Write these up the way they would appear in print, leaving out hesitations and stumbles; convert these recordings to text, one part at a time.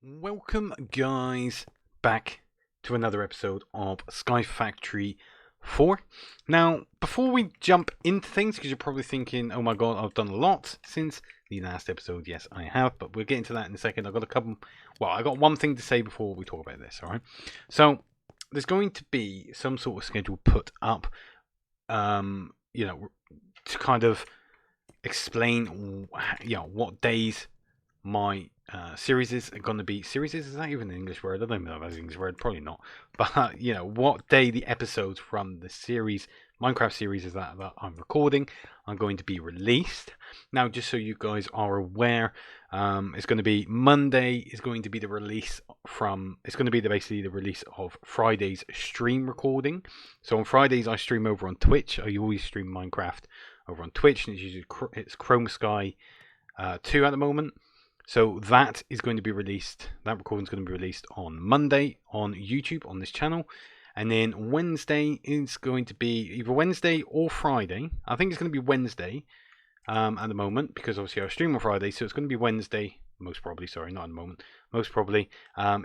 Welcome, guys, back to another episode of Sky Factory 4. Now, before we jump into things, because you're probably thinking, oh my god, I've done a lot since the last episode. Yes, I have, but we'll get into that in a second. I've got I got one thing to say before we talk about this, alright? So, there's going to be some sort of schedule put up, to kind of explain, what days my series is going to be. Series is that even an English word? I don't know if that's an English word, probably not. But what day the episodes from the series, Minecraft series, is that I'm recording are going to be released. Now, just so you guys are aware, it's going to be Monday is going to be the release from. It's going to be basically the release of Friday's stream recording. So on Fridays I stream over on Twitch. I always stream Minecraft over on Twitch, and it's Chrome Sky 2 at the moment. So that is going to be released. That recording is going to be released on Monday on YouTube on this channel, and then Wednesday is going to be either Wednesday or Friday. I think it's going to be Wednesday at the moment, because obviously I stream on Friday, so it's going to be Wednesday most probably. Sorry, not at the moment. Most probably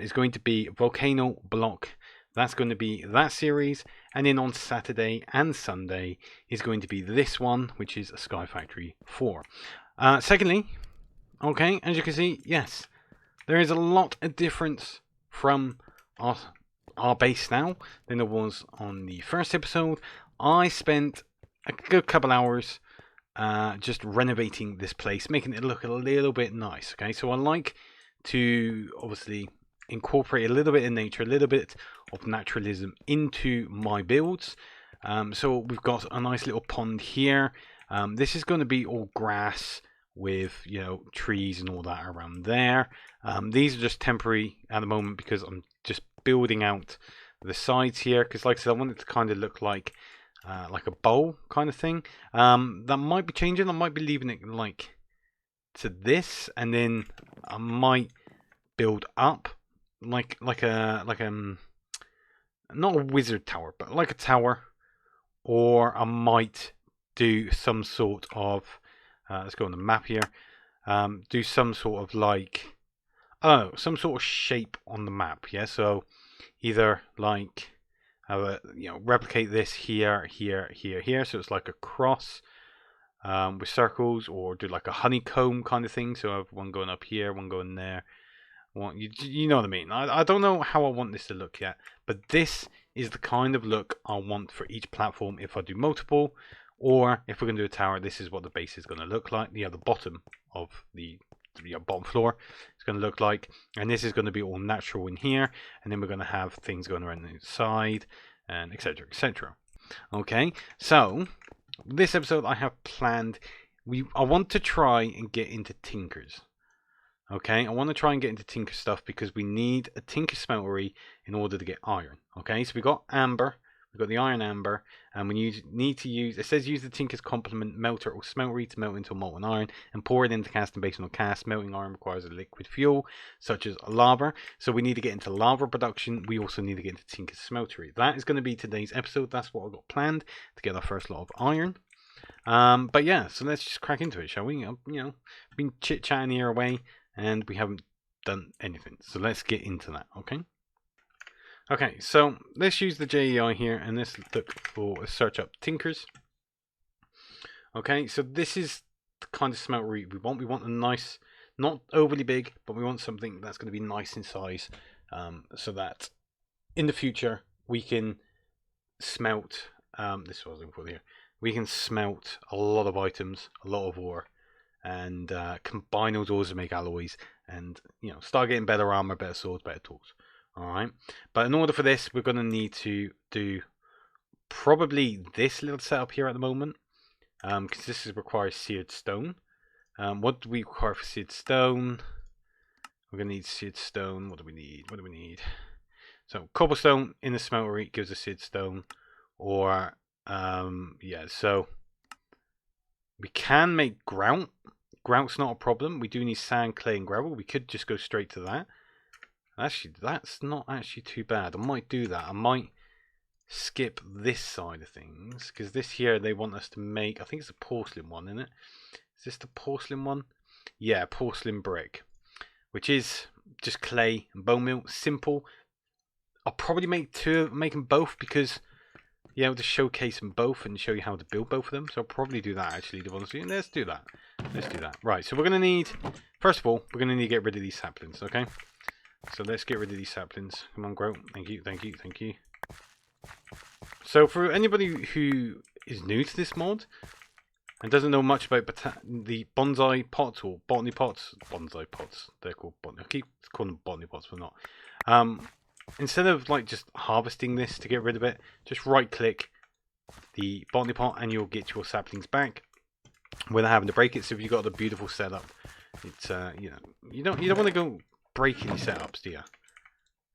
is going to be Volcano Block. That's going to be that series, and then on Saturday and Sunday is going to be this one, which is Sky Factory 4. Secondly, okay, as you can see, yes, there is a lot of difference from our base now than there was on the first episode. I spent a good couple hours just renovating this place, making it look a little bit nice. Okay, so I like to obviously incorporate a little bit of nature, a little bit of naturalism into my builds. So we've got a nice little pond here. This is going to be all grass with trees and all that around there. These are just temporary at the moment because I'm just building out the sides here, because like I said, I want it to kind of look like a bowl kind of thing. That might be changing. I might be leaving it like to this, and then I might build up like not a wizard tower, but like a tower, or I might do some sort of let's go on the map here. Do some sort of some sort of shape on the map. Yeah, so either like replicate this here, here, here, here. So it's like a cross with circles, or do like a honeycomb kind of thing. So I have one going up here, one going there. You know what I mean. I don't know how I want this to look yet, but this is the kind of look I want for each platform if I do multiple. Or if we're going to do a tower, this is what the base is going to look like. The bottom of the bottom floor is going to look like. And this is going to be all natural in here. And then we're going to have things going around the side, and etc. etc. Okay, so this episode I have planned. I want to try and get into Tinkers. Okay, I want to try and get into Tinker stuff because we need a Tinker smeltery in order to get iron. Okay, so we got amber. We've got the iron amber, and we need to use, it says use the Tinker's complement melter or smeltery to melt into a molten iron and pour it into casting based on cast. Melting iron requires a liquid fuel such as lava, so we need to get into lava production. We also need to get into Tinker's smeltery. That is going to be today's episode. That's what I've got planned to get our first lot of iron. But yeah, so let's just crack into it, shall we? Been chit-chatting here away, and we haven't done anything, so let's get into that. Okay, so let's use the JEI here, and let's look for search up Tinkers. Okay, so this is the kind of smeltery we want. We want a nice, not overly big, but we want something that's going to be nice in size, so that in the future we can smelt. This was important here. We can smelt a lot of items, a lot of ore, and combine those ores to make alloys, and start getting better armor, better swords, better tools. Alright, but in order for this, we're going to need to do probably this little setup here at the moment, because this requires seared stone. What do we require for seared stone? We're going to need seared stone. What do we need? So cobblestone in the smeltery gives us seared stone, or so we can make grout. Grout's not a problem. We do need sand, clay, and gravel. We could just go straight to that. Actually, that's not actually too bad. I might do that. I might skip this side of things, because this here they want us to make, I think it's a porcelain one, isn't it? Is this the porcelain one? Yeah, porcelain brick, which is just clay and bone meal. Simple. I'll probably make them both because to showcase them both and show you how to build both of them. So I'll probably do that actually. Let's do that. Let's do that. Right. So we're gonna need, first of all, we're gonna need to get rid of these saplings. Okay. So let's get rid of these saplings. Come on, grow. Thank you. Thank you. Thank you. So for anybody who is new to this mod and doesn't know much about the bonsai pots or botany pots, bonsai pots, they're called botany. I keep calling them botany pots, but not. Instead of like just harvesting this to get rid of it, just right click the botany pot and you'll get your saplings back without having to break it. So if you've got a beautiful setup, it's you don't want to go break any setups, do you?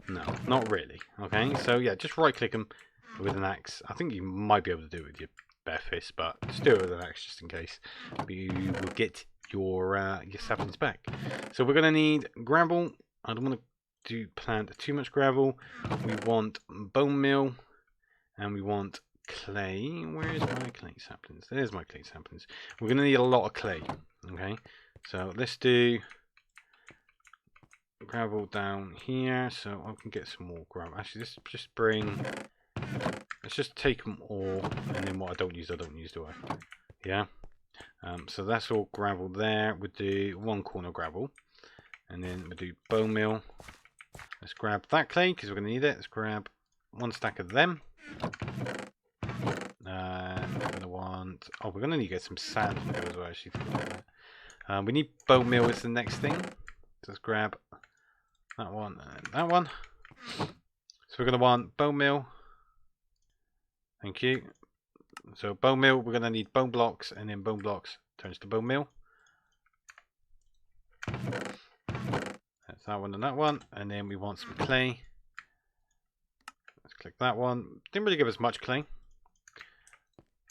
No, not really. Okay, so yeah, just right click them with an axe. I think you might be able to do it with your bare fist, but just do it with an axe just in case. You will get your saplings back. So we're gonna need gravel. I don't want to plant too much gravel. We want bone meal, and we want clay. Where is my clay saplings? There's my clay saplings. We're gonna need a lot of clay. Okay, so let's do gravel down here, so I can get some more gravel. Actually, let's just bring. Let's just take them all, and then what I don't use, do I? Yeah. So that's all gravel there. We'll do one corner gravel, and then we'll do bone meal. Let's grab that clay because we're going to need it. Let's grab one stack of them. We're going to want. Oh, we're going to need to get some sand from there as well. Actually, we need bone meal as the next thing. So let's grab that one and that one. So we're going to want bone meal. Thank you. So bone meal, we're going to need bone blocks, and then bone blocks turns to bone meal. That's that one and that one, and then we want some clay. Let's click that one. Didn't really give us much clay.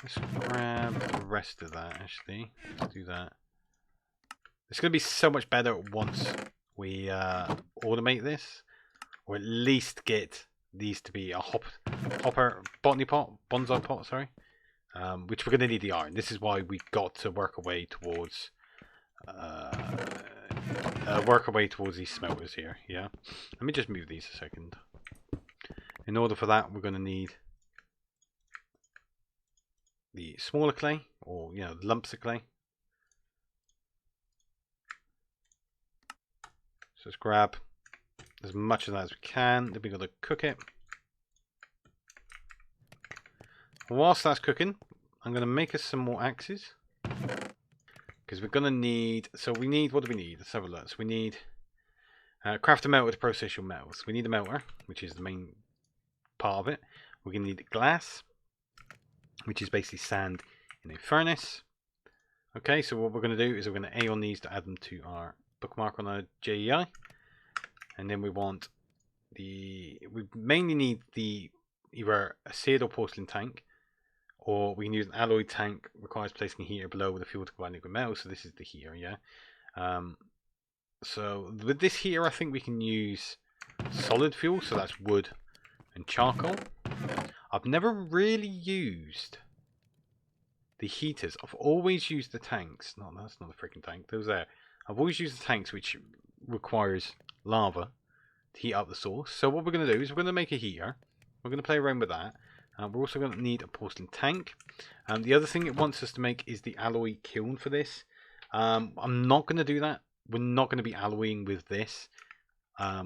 Let's grab the rest of that actually. Let's do that. It's going to be so much better once we automate this, or at least get these to be a hopper botany pot, bonsai pot, sorry. Which we're going to need the iron. This is why we got to work our way towards these smelters here. Yeah. Let me just move these a second. In order for that, we're going to need the smaller clay, or lumps of clay. So let's grab as much of that as we can. Then we've got to cook it. Whilst that's cooking, I'm going to make us some more axes. Because we're going to need... So we need... What do we need? Let's have a look. So we need... craft a melter to process your metals. We need a melter, which is the main part of it. We're going to need glass, which is basically sand in a furnace. Okay, so what we're going to do is we're going to A on these to add them to our bookmark on our JEI. And then we want the... We mainly need the either a seared or porcelain tank, or we can use an alloy tank. Requires placing a heater below with a fuel to combine liquid metal. So this is the heater, yeah. So with this heater, I think we can use solid fuel. So that's wood and charcoal. I've never really used the heaters. I've always used the tanks. No, that's not a freaking tank. Those there. I've always used the tanks, which requires lava to heat up the source. So what we're going to do is we're going to make a heater. We're going to play around with that. We're also going to need a porcelain tank. The other thing it wants us to make is the alloy kiln for this. I'm not going to do that. We're not going to be alloying with this.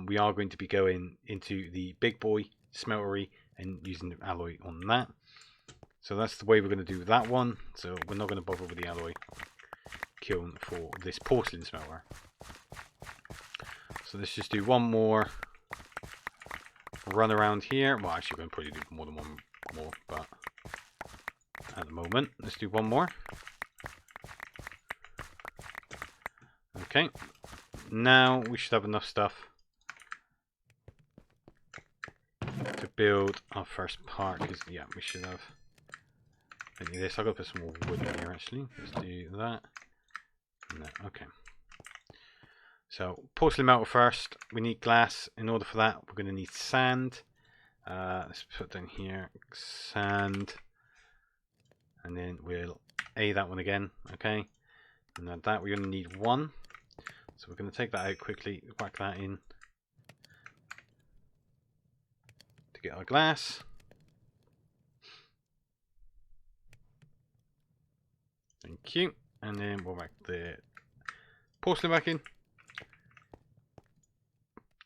We are going to be going into the big boy smeltery and using the alloy on that. So that's the way we're going to do that one. So we're not going to bother with the alloy kiln for this porcelain smelter. So let's just do one more run around here. Well, actually, we're going to probably do more than one more, but at the moment, let's do one more. Okay, now we should have enough stuff to build our first part. Because yeah, we should have plenty of this. I've got to put some more wood in here actually. Let's do that. No, okay. So porcelain metal first. We need glass. In order for that, we're going to need sand. Let's put down here sand, and then we'll A that one again. Okay, and then that we're going to need one. So we're going to take that out quickly, whack that in to get our glass. Thank you. And then we'll whack the porcelain back in.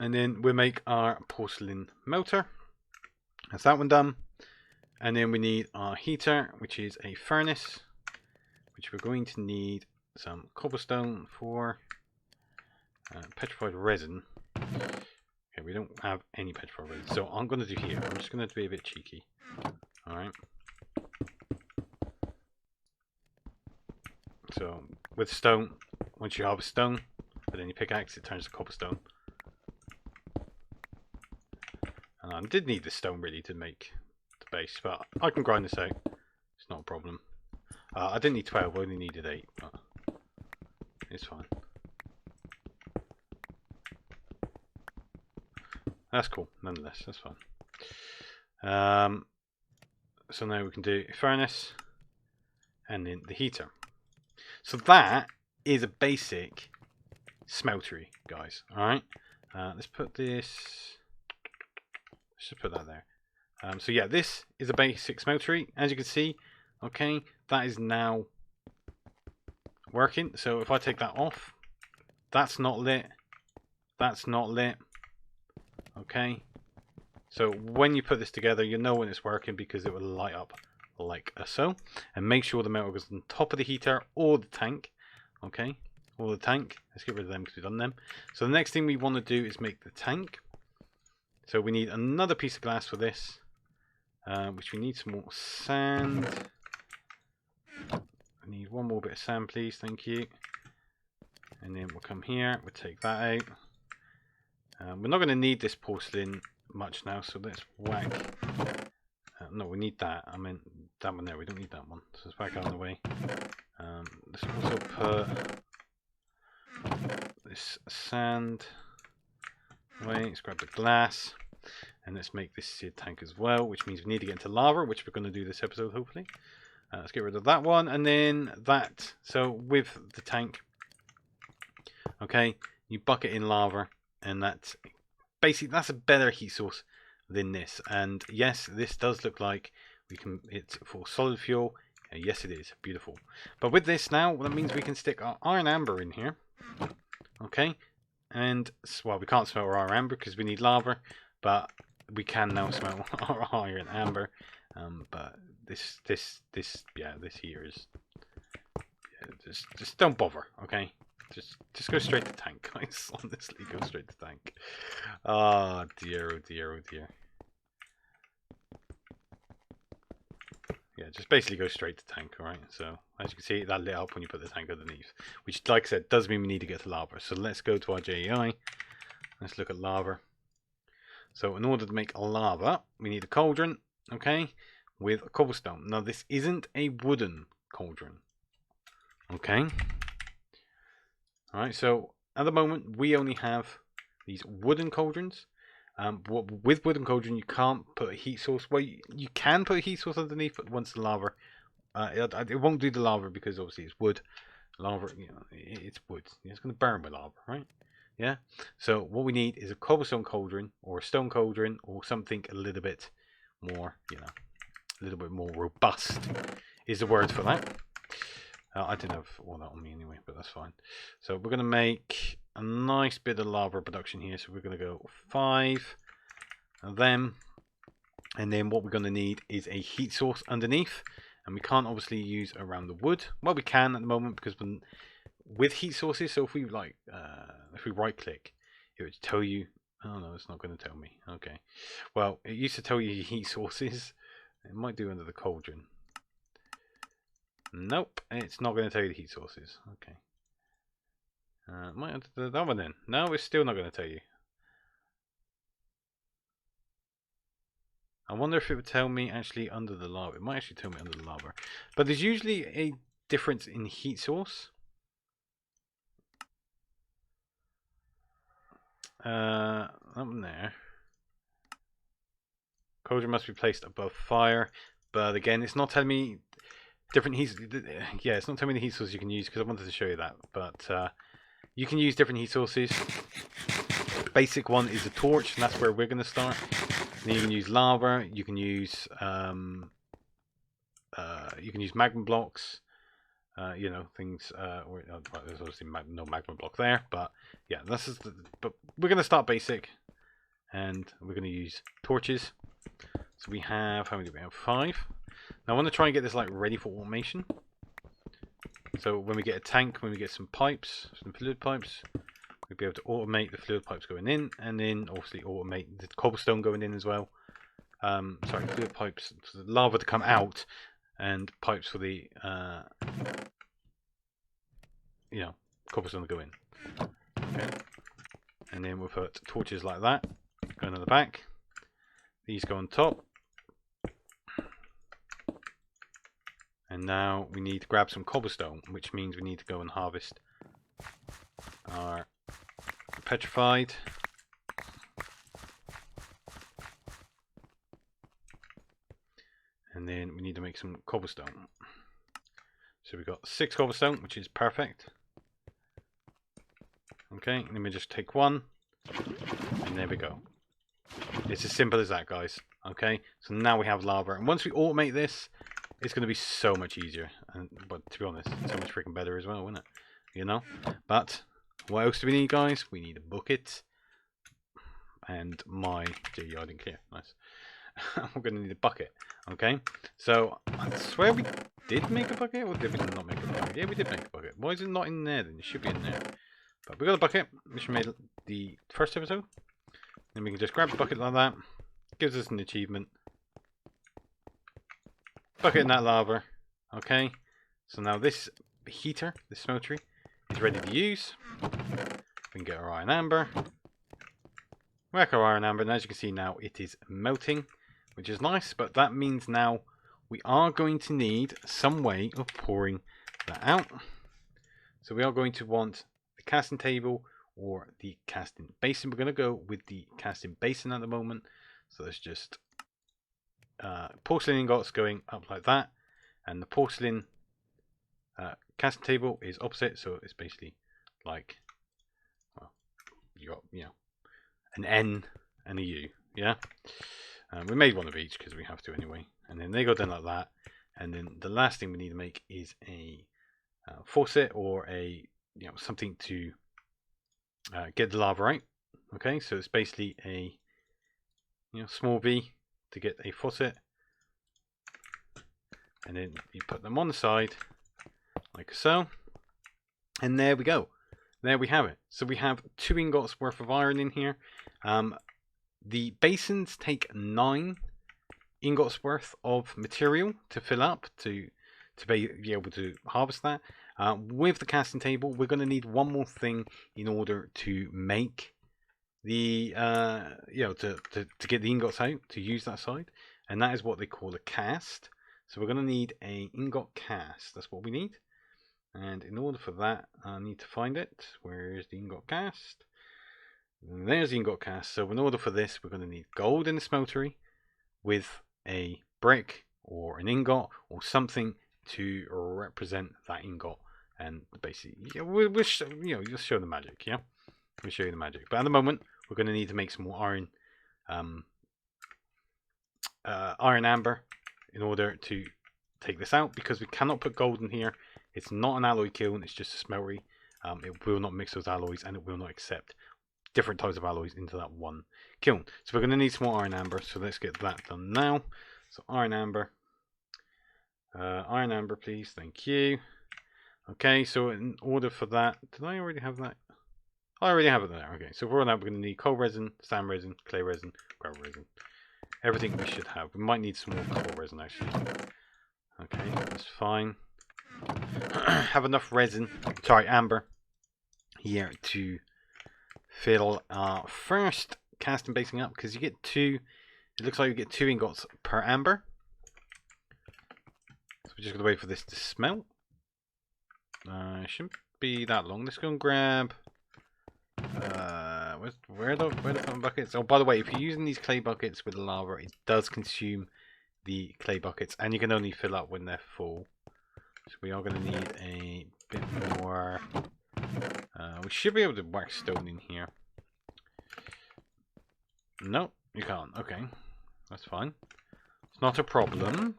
And then we'll make our porcelain melter. That's that one done. And then we need our heater, which is a furnace, which we're going to need some cobblestone for. Petrified resin. Okay, we don't have any petrified resin. So I'm going to do here. I'm just going to be a bit cheeky. Alright. So with stone, once you have a stone, but then you pickaxe, it turns to cobblestone. And I did need the stone really to make the base, but I can grind this out. It's not a problem. I didn't need 12, I only needed 8, but it's fine. That's cool, nonetheless, that's fine. So now we can do a furnace and then the heater. So that is a basic smeltery, guys. Alright, let's put this. Let's just put that there. So yeah, this is a basic smeltery. As you can see, okay, that is now working. So if I take that off, that's not lit. That's not lit. Okay. So when you put this together, you know when it's working because it will light up like so. And make sure the metal goes on top of the heater or the tank. Okay, or the tank. Let's get rid of them because we've done them. So the next thing we want to do is make the tank. So we need another piece of glass for this, which we need some more sand. I need one more bit of sand, please. Thank you. And then we'll come here. We'll take that out. We're not going to need this porcelain much now, so let's whack. No, we need that. I meant that one there. We don't need that one. So let's whack out of the way. Let's also put this sand away. Let's grab the glass. And let's make this seed tank as well, which means we need to get into lava, which we're going to do this episode, hopefully. Let's get rid of that one. And then that. So with the tank, okay, you bucket in lava. And that's basically, that's a better heat source than this. And yes, this does look like we can, it's for solid fuel. Yes, it is. Beautiful. But with this now, that means we can stick our iron amber in here. Okay. And, well, we can't smelt our amber because we need lava. But we can now smelt our iron amber. But this here is, yeah, just don't bother. Okay. Just go straight to tank, guys. Honestly, go straight to tank. Oh dear, oh dear, oh dear. Yeah, just basically go straight to tank, alright? So, as you can see, that lit up when you put the tank underneath. Which, like I said, does mean we need to get to lava. So let's go to our JEI. Let's look at lava. So, in order to make a lava, we need a cauldron, okay? With a cobblestone. Now, this isn't a wooden cauldron. Okay? Alright, so at the moment we only have these wooden cauldrons. With wooden cauldron you can't put a heat source. Well, you can put a heat source underneath, but once the lava, it won't do the lava because obviously it's wood. Lava, you know, it's wood. It's going to burn with lava, right? Yeah. So what we need is a cobblestone cauldron or a stone cauldron or something a little bit more, you know, a little bit more robust is the word for that. I didn't have all that on me anyway, but that's fine. So we're going to make a nice bit of lava production here. So we're going to go 5 of them. And then what we're going to need is a heat source underneath. And we can't obviously use around the wood. Well, we can at the moment because with heat sources, so if we right click, it would tell you, oh no, it's not going to tell me. Okay. Well, it used to tell you heat sources. It might do under the cauldron. Nope, it's not going to tell you the heat sources. Okay. Might have to do that one then. No, it's still not going to tell you. I wonder if it would tell me actually under the lava. It might actually tell me under the lava. But there's usually a difference in heat source. Up there. Cauldron must be placed above fire. But again, it's not telling me different heat. Yeah, it's not telling me the heat source you can use because I wanted to show you that. But You can use different heat sources. Basic one is a torch, and that's where we're going to start. Then you can use lava. You can use magma blocks. You know, things. There's obviously no magma block there, but yeah, this is. But we're going to start basic, and we're going to use torches. So we have, how many do we have? 5. Now I want to try and get this like ready for automation. So when we get a tank, when we get some pipes, some fluid pipes, we'll be able to automate the fluid pipes going in, and then obviously automate the cobblestone going in as well. Sorry, fluid pipes, for the lava to come out, and pipes for the cobblestone to go in. Okay. And then we'll put torches like that going on the back. These go on top. And now we need to grab some cobblestone, which means we need to go and harvest our petrified. And then we need to make some cobblestone. So we've got 6 cobblestone, which is perfect. Okay, let me just take 1. And there we go. It's as simple as that, guys. Okay, so now we have lava. And once we automate this, it's going to be so much easier. But to be honest, so much freaking better as well, isn't it? You know? But what else do we need, guys? We need a bucket. And my... Gee, I didn't clear. Nice. We're going to need a bucket. Okay? So, I swear we did make a bucket, or did we not make a bucket? Yeah, we did make a bucket. Why is it not in there then? It should be in there. But we got a bucket, which we made the first episode. Then we can just grab a bucket like that. Gives us an achievement. Bucket in that lava. Okay. So now this heater, this smeltery, is ready to use. We can get our iron amber. Whack our iron amber, and as you can see now, it is melting, which is nice. But that means now we are going to need some way of pouring that out. So we are going to want the casting table or the casting basin. We're going to go with the casting basin at the moment. So let's just porcelain ingots going up like that, and the porcelain casting table is opposite, so it's basically like, well, you got, you know, an N and a U, yeah. We made one of each because we have to anyway, and then they go down like that, and then the last thing we need to make is a faucet or a something to get the lava out. Okay, so it's basically a small V to get a faucet, and then you put them on the side like so, and there we go. There we have it. So we have 2 ingots worth of iron in here. The basins take 9 ingots worth of material to fill up to be able to harvest that. With the casting table, we're going to need one more thing in order to make the to get the ingots out to use that side, and that is what they call a cast. So we're going to need a ingot cast. That's what we need, and in order for that, I need to find it. Where's the ingot cast? There's the ingot cast. So in order for this, we're going to need gold in the smeltery with a brick or an ingot or something to represent that ingot, and basically we'll just show the magic. Yeah, we'll show you the magic. But at the moment, we're going to need to make some more iron amber in order to take this out, because we cannot put gold in here. It's not an alloy kiln, it's just a smeltery. It will not mix those alloys, and it will not accept different types of alloys into that one kiln. So we're going to need some more iron amber, so let's get that done now. So iron amber please, thank you. Okay, so in order for that, did I already have that? I already have it there. Okay, so for all that, we're going to need coal resin, sand resin, clay resin, gravel resin. Everything we should have. We might need some more coal resin actually. Okay, that's fine. Have enough amber here to fill our first casting basin up, because you get 2. It looks like you get 2 ingots per amber. So we're just gonna wait for this to smelt. Shouldn't be that long. Let's go and grab. Where are the fucking buckets? Oh, by the way, if you're using these clay buckets with lava, it does consume the clay buckets, and you can only fill up when they're full. So we are going to need a bit more We should be able to whack stone in here. No, you can't. Okay, that's fine. It's not a problem.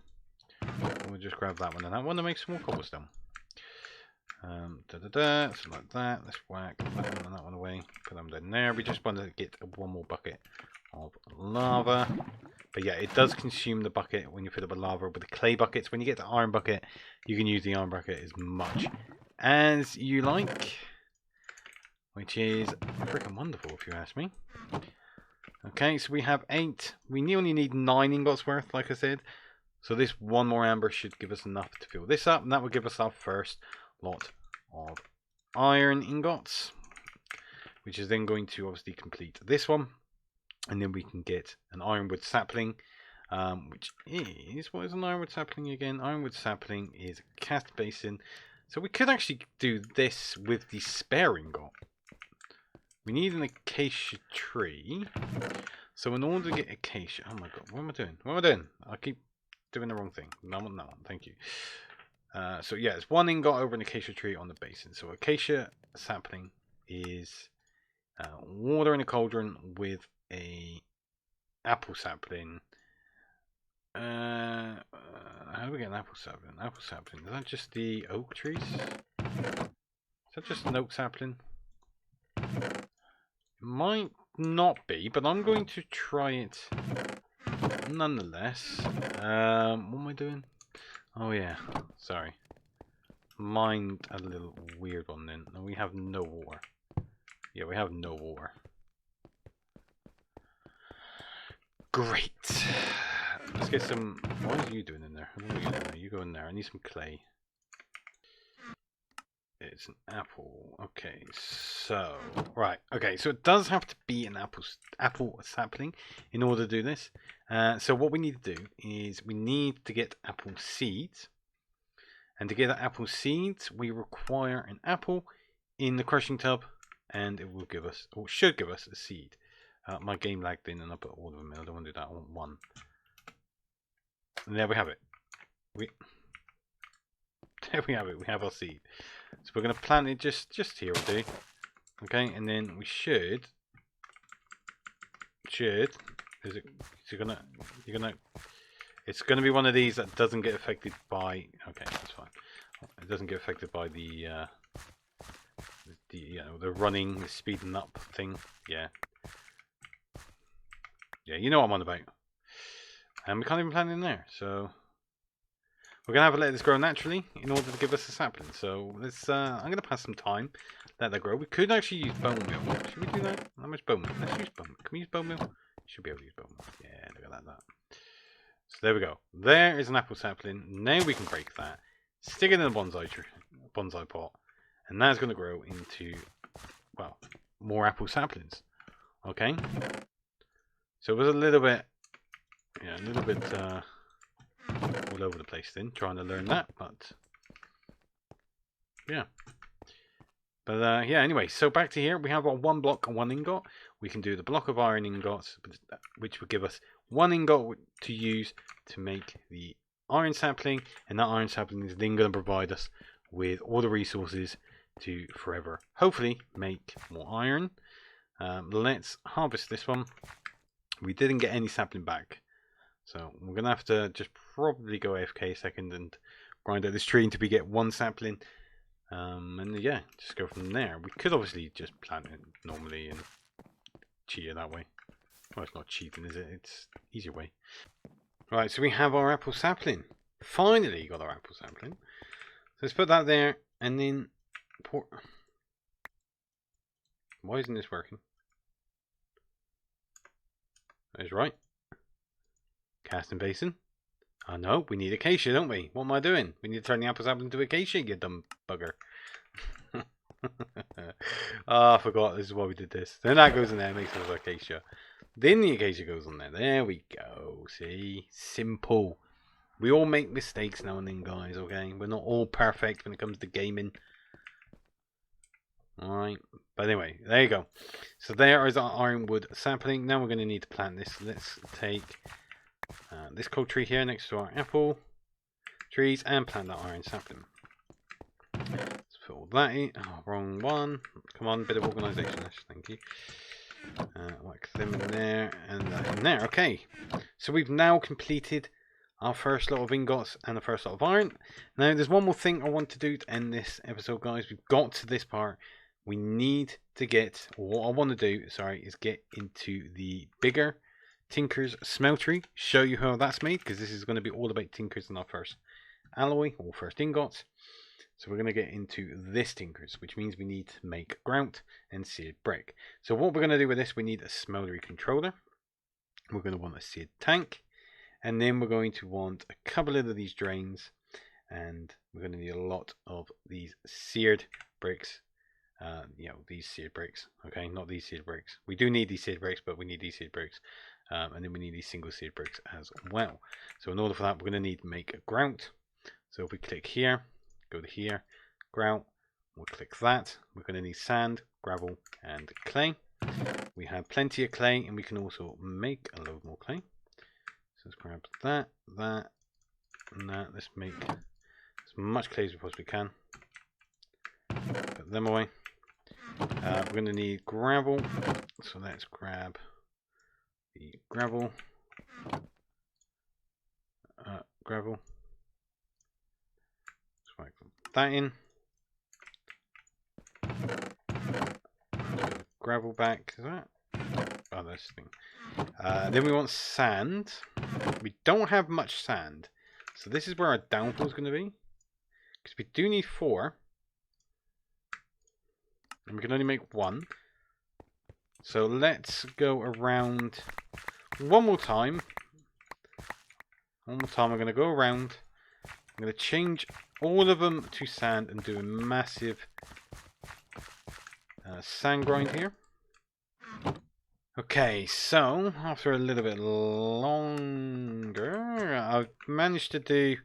We'll just grab that one and that one to make some more cobblestone. Something like that. Let's whack that one and that one away. Put them down there. We just wanted to get one more bucket of lava. But yeah, it does consume the bucket when you fill up with lava. With the clay buckets, when you get the iron bucket, you can use the iron bucket as much as you like, which is freaking wonderful if you ask me. Okay, so we have 8. We only need 9 ingots worth, like I said. So this one more amber should give us enough to fill this up, and that will give us our first lot of iron ingots, which is then going to obviously complete this one. And then we can get an ironwood sapling, which is, what is an ironwood sapling again? Ironwood sapling is a cast basin. So we could actually do this with the spare ingot. We need an acacia tree. So in order to get acacia, oh my god, what am I doing? What am I doing? I keep doing the wrong thing. No, thank you. So yeah, it's 1 ingot over an acacia tree on the basin. So acacia sapling is water in a cauldron with a apple sapling. How do we get an apple sapling? Apple sapling, is that just the oak trees? Is that just an oak sapling? It might not be, but I'm going to try it nonetheless. What am I doing? Oh yeah, sorry. Mind a little weird one then. No, we have no water. Yeah, we have no water. Great. Let's get some. What are you doing in there? What are you doing in there? You go in there. I need some clay. It's an apple. Okay, so right. Okay, so it does have to be an apple sapling in order to do this. So what we need to do is we need to get apple seeds, and to get the apple seeds, we require an apple in the crushing tub, and it will give us, or should give us, a seed. My game lagged in and I put all of them in. I don't want to do that. I want 1. And there we have it. There we have it. We have our seed. So we're going to plant it just here will do. Okay, and then we should. It's gonna be one of these that doesn't get affected by. Okay, that's fine. It doesn't get affected by the the running, the speeding up thing. Yeah. Yeah, you know what I'm on about. And we can't even plant it in there, so we're gonna have to let this grow naturally in order to give us a sapling. So let's. I'm gonna pass some time, let that grow. We could actually use bone meal. Should we do that? How much bone meal? Let's use bone meal. Can we use bone meal? Should be able to use bone meal. Yeah, look at that. So there we go. There is an apple sapling. Now we can break that, stick it in a bonsai pot, and that's gonna grow into, well, more apple saplings. Okay. So it was a little bit, all over the place then, trying to learn that, but yeah. But yeah, anyway, so back to here, we have our 1 block and 1 ingot. We can do the block of iron ingots, which would give us 1 ingot to use to make the iron sapling, and that iron sapling is then going to provide us with all the resources to forever, hopefully, make more iron. Let's harvest this one. We didn't get any sapling back, so we're going to have to just probably go AFK a second and grind out this tree until we get 1 sapling. And yeah, just go from there. We could obviously just plant it normally and cheat it that way. Well, it's not cheating, is it? It's easier way. Right, so we have our apple sapling. Finally got our apple sapling. So let's put that there and then pour. Why isn't this working? That's right. Casting basin. Oh no, we need acacia, don't we? What am I doing? We need to turn the apple sapling into acacia, you dumb bugger. Oh, I forgot this is why we did this. Then that goes in there, makes us acacia. Then the acacia goes on there. There we go. See? Simple. We all make mistakes now and then, guys, okay? We're not all perfect when it comes to gaming. Alright. But anyway, there you go. So there is our ironwood sapling. Now we're going to need to plant this. Let's take this cold tree here next to our apple trees and plant that iron sapling. Let's Put all that in. Oh, wrong one. Come on, bit of organisation. Thank you. Whack them in there and that in there. Okay, so we've now completed our first lot of ingots and the first lot of iron. Now there's one more thing I want to do to end this episode, guys. We've got to this part. We need to get, or what I want to do, sorry, is get into the bigger Tinker's Smeltery. Show you how that's made, because this is going to be all about Tinkers and our first alloy, or first ingots. So we're going to get into this Tinkers, which means we need to make grout and seared brick. So what we're going to do with this, we need a smeltery controller. We're going to want a seared tank. And then we're going to want a couple of these drains. And we're going to need a lot of these seared bricks. These seared bricks. Okay, not these seared bricks. We do need these seared bricks, but we need these seared bricks. And then we need these single seared bricks as well. So in order for that, we're going to need to make a grout. So if we click here, go to here, grout, we'll click that. We're going to need sand, gravel, and clay. We have plenty of clay, and we can also make a load more clay. So let's grab that, and that. Let's make as much clay as we possibly can. Put them away. We're going to need gravel, so let's grab the gravel. Gravel. Let's whack that in. Gravel back. Is that? Oh, this thing. Then we want sand. We don't have much sand, so this is where our downfall is going to be, because we do need 4, and we can only make 1. So let's go around one more time. I'm going to go around. I'm going to change all of them to sand and do a massive sand grind here. Okay, so after a little bit longer, I've managed to do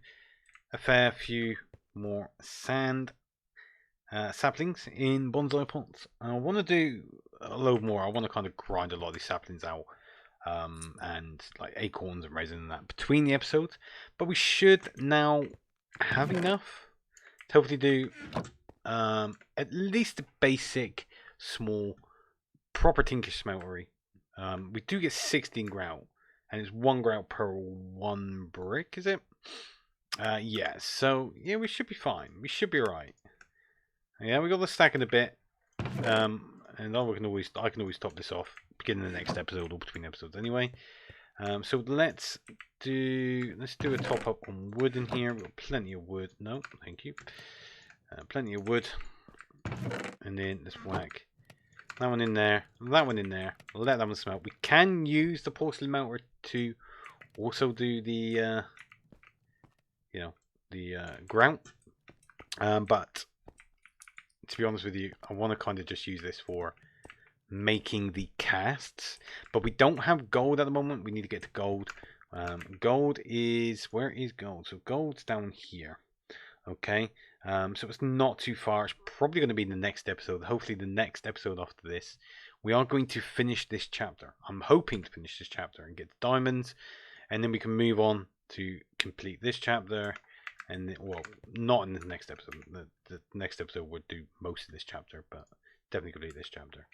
a fair few more sand saplings in bonsai pots. I want to do a load more. I want to kind of grind a lot of these saplings out, and like acorns and resin and that between the episodes. But we should now have enough to hopefully do at least a basic, small, proper Tinker Smeltery. We do get 16 grout, and it's 1 grout per 1 brick, is it? Yeah, so yeah, we should be fine. We should be right. Yeah, we got the stack in a bit, and I can always top this off beginning of the next episode or between episodes anyway. So let's do a top up on wood in here. We've got plenty of wood. No, thank you. Plenty of wood, and then let's whack that one in there, that one in there. Let that one smelt. We can use the porcelain melter to also do the grout, but to be honest with you, I want to kind of just use this for making the casts. But we don't have gold at the moment. We need to get to gold. Gold is, where is gold? So gold's down here. Okay, so it's not too far. It's probably going to be in the next episode. Hopefully the next episode after this, we are going to finish this chapter. I'm hoping to finish this chapter and get the diamonds, and then we can move on to complete this chapter. And well, not in the next episode. The next episode would do most of this chapter, but definitely complete this chapter.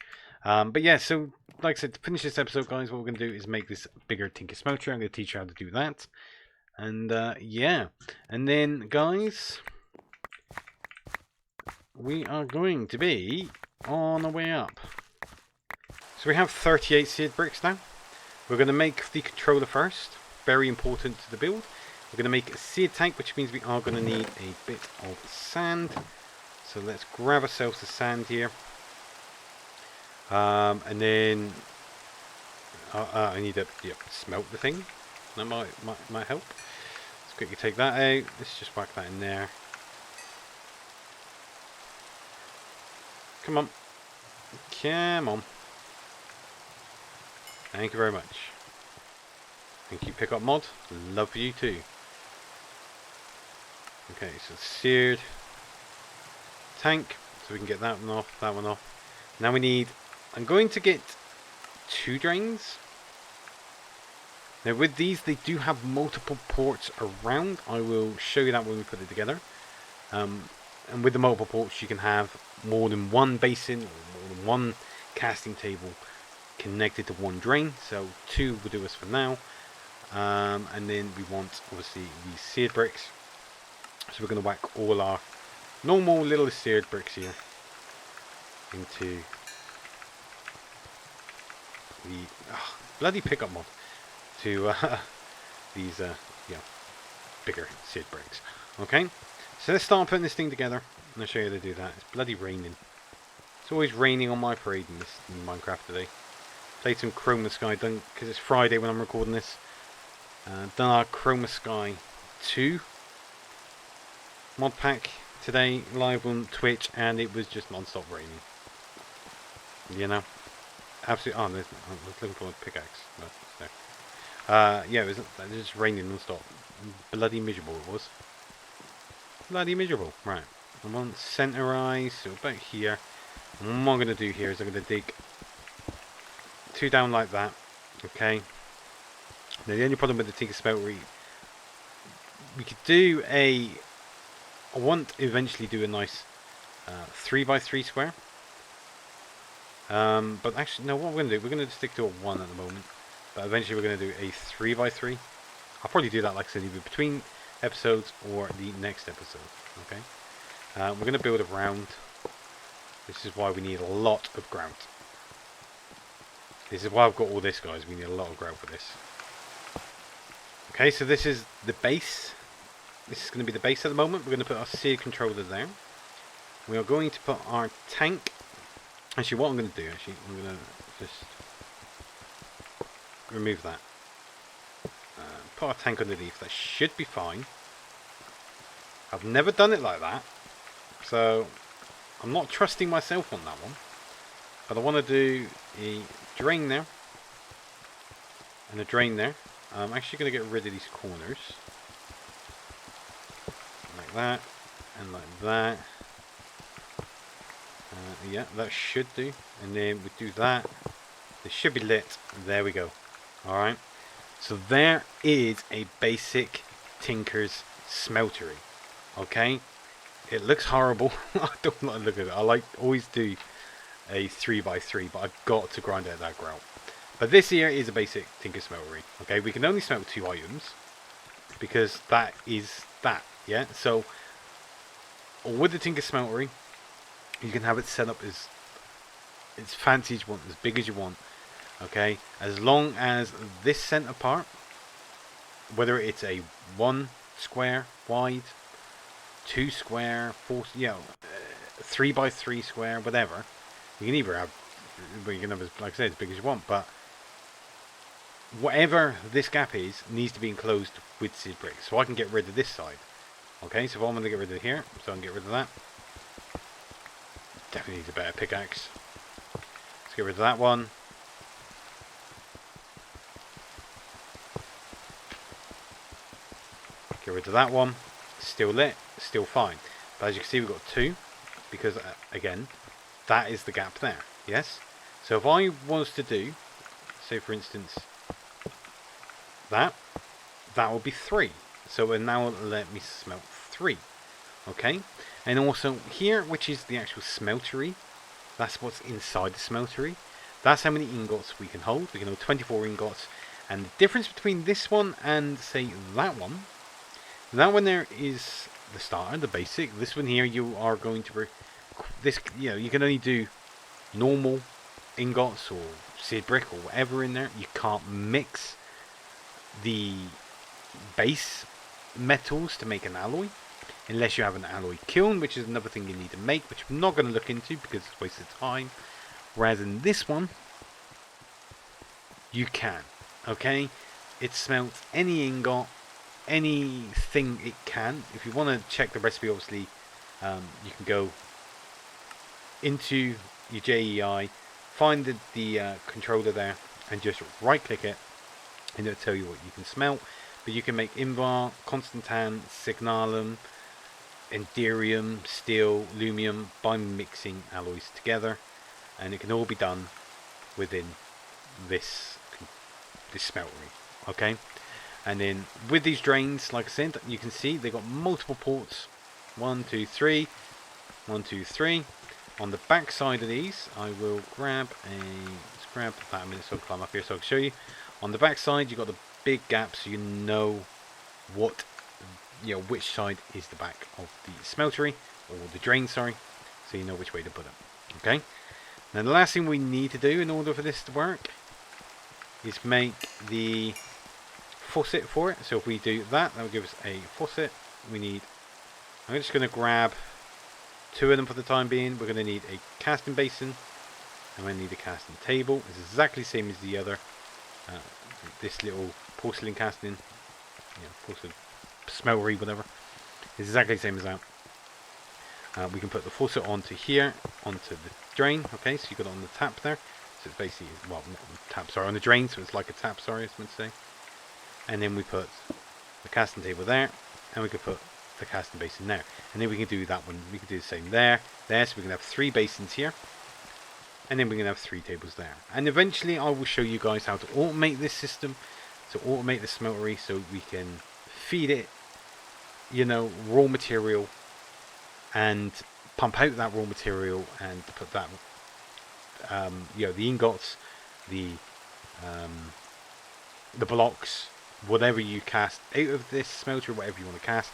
But yeah, so like I said, to finish this episode, guys, what we're going to do is make this bigger Tinker Smelter. I'm going to teach you how to do that. And yeah, and then guys, we are going to be on the way up. So we have 38 seared bricks now. We're going to make the controller first, very important to the build. We're going to make a seared tank, which means we are going to need a bit of sand. So let's grab ourselves the sand here, and then I need to smelt the thing. That might help. Let's quickly take that out. Let's just whack that in there. Come on. Come on. Thank you very much. Thank you, Pick Up Mod. Love you too. Okay, so seared tank. So we can get that one off, that one off. Now we need, I'm going to get 2 drains. Now with these, they do have multiple ports around. I will show you that when we put it together. And with the multiple ports, you can have more than one basin or more than one casting table connected to one drain. So 2 will do us for now. And then we want, obviously, these seared bricks. So we're going to whack all our normal little seared bricks here into the bloody pickup mod to these bigger seared bricks. Okay, so let's start putting this thing together. And I'll show you how to do that. It's bloody raining. It's always raining on my parade in Minecraft today. Played some Chroma Sky, done because it's Friday when I'm recording this. Done our Chroma Sky 2 mod pack today live on Twitch, and it was just non-stop raining. You know, absolutely. Oh, I was looking for a pickaxe. Yeah, it was just raining non-stop. Bloody miserable it was. Bloody miserable. Right, I want centerize, so about here. And what I'm going to do here is I'm going to dig 2 down like that. Okay. Now the only problem with the Tinker Smelter, we could do I want to eventually do a nice 3x3 square. But actually, no, what we're going to do, we're going to stick to a 1 at the moment. But eventually we're going to do a 3x3. I'll probably do that, like I said, either between episodes or the next episode. Okay. We're going to build around. This is why we need a lot of grout. This is why I've got all this, guys. We need a lot of grout for this. Okay, so this is the base. This is going to be the base at the moment. We're going to put our seed controller there. We are going to put our tank. Actually, what I'm going to do, I'm going to just remove that. Put our tank underneath. That should be fine. I've never done it like that, so I'm not trusting myself on that one. But I want to do a drain there and a drain there. I'm actually going to get rid of these corners. Like that, and like that. Yeah, that should do. And then we do that. It should be lit. There we go. Alright. So there is a basic Tinker's Smeltery. Okay. It looks horrible. I don't like to look at it. I always do a 3x3, but I've got to grind out that grout. But this here is a basic Tinker Smeltery. Okay, we can only smelt 2 items because that is that. Yeah. So with the Tinker Smeltery, you can have it set up as fancy as you want, as big as you want. Okay, as long as this center part, whether it's a 1 square wide, 2 square, 4, 3x3 square, whatever. You can either have, you can have, like I said, as big as you want, but whatever this gap is needs to be enclosed with seed bricks. So I can get rid of this side. Okay, so if I'm going to get rid of here, so I can get rid of that. Definitely needs a better pickaxe. Let's get rid of that one. Get rid of that one. Still lit, still fine. But as you can see, we've got 2 because again, that is the gap there. Yes. So if I was to do, say for instance, that will be 3. So it now let me smelt 3. Okay. And also here, which is the actual smeltery, that's what's inside the smeltery. That's how many ingots we can hold. We can hold 24 ingots. And the difference between this one and say that one there is the starter, the basic. This one here, you are going to you can only do normal ingots or seed brick or whatever in there. You can't mix the base metals to make an alloy unless you have an alloy kiln, which is another thing you need to make, which I'm not going to look into because it's a waste of time. Whereas in this one, you can. Okay, it smelts any ingot, anything it can. If you want to check the recipe, obviously you can go into your JEI, find the controller there and just right click it and it'll tell you what you can smelt. But you can make Invar, Constantan, Signalum, Enderium, Steel, Lumium by mixing alloys together, and it can all be done within this smeltery. Okay. And then with these drains, like I said, you can see they've got multiple ports. 1, 2, 3. 1, 2, 3. On the back side of these, I will grab let's grab that a minute so I can climb up here so I can show you. On the back side, you've got the big gap so you know what, which side is the back of the smeltery, or the drain, sorry, so you know which way to put it. Okay. Now the last thing we need to do in order for this to work is make the faucet for it. So if we do that, that will give us a faucet. I'm just going to grab 2 of them for the time being. We're going to need a casting basin, and we need a casting table. It's exactly the same as the other. This little porcelain casting, porcelain smeltery, whatever. It's exactly the same as that. We can put the faucet onto here, onto the drain. Okay, so you got it on the tap there. So it's basically, well, not on the tap, sorry, on the drain. So it's like a tap, sorry, I was meant to say. And then we put the casting table there, and we could put the casting basin there. And then we can do that one. We can do the same there, so we can have 3 basins here. And then we can have 3 tables there. And eventually I will show you guys how to automate this system. To automate the smeltery so we can feed it, raw material, and pump out that raw material and put that, the ingots, the blocks, whatever you cast out of this smelter, whatever you want to cast.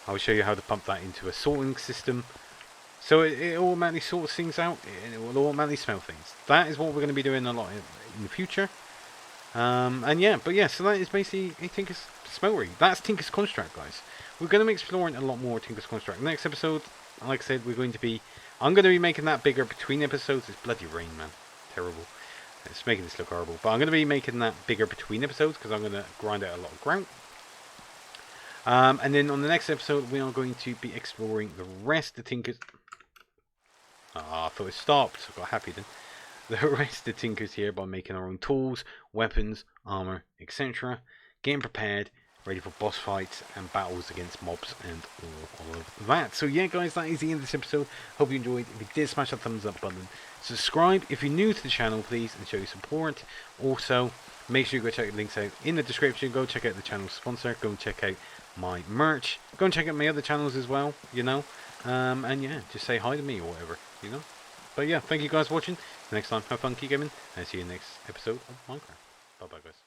I will show you how to pump that into a sorting system. So it automatically sorts things out, and it will automatically smell things. That is what we're going to be doing a lot in the future. So that is basically a Tinker's Smeltery. That's Tinker's Construct, guys. We're going to be exploring a lot more Tinker's Construct. Next episode, like I said, I'm going to be making that bigger between episodes. It's bloody rain, man. Terrible. It's making this look horrible. But I'm going to be making that bigger between episodes because I'm going to grind out a lot of grout. And then on the next episode, we are going to be exploring the rest of Tinker's... I thought it stopped. I got happy then. The rest of Tinker's here by making our own tools, weapons, armor, etc. Getting prepared, ready for boss fights and battles against mobs and all of that. So yeah, guys, that is the end of this episode. Hope you enjoyed. If you did, smash that thumbs up button. Subscribe if you're new to the channel, please, and show your support. Also, make sure you go check the links out in the description. Go check out the channel sponsor. Go and check out my merch. Go and check out my other channels as well, and yeah, just say hi to me or whatever, But yeah, thank you guys for watching. Next time, have fun, keep gaming, and see you next episode of Minecraft. Bye bye, guys.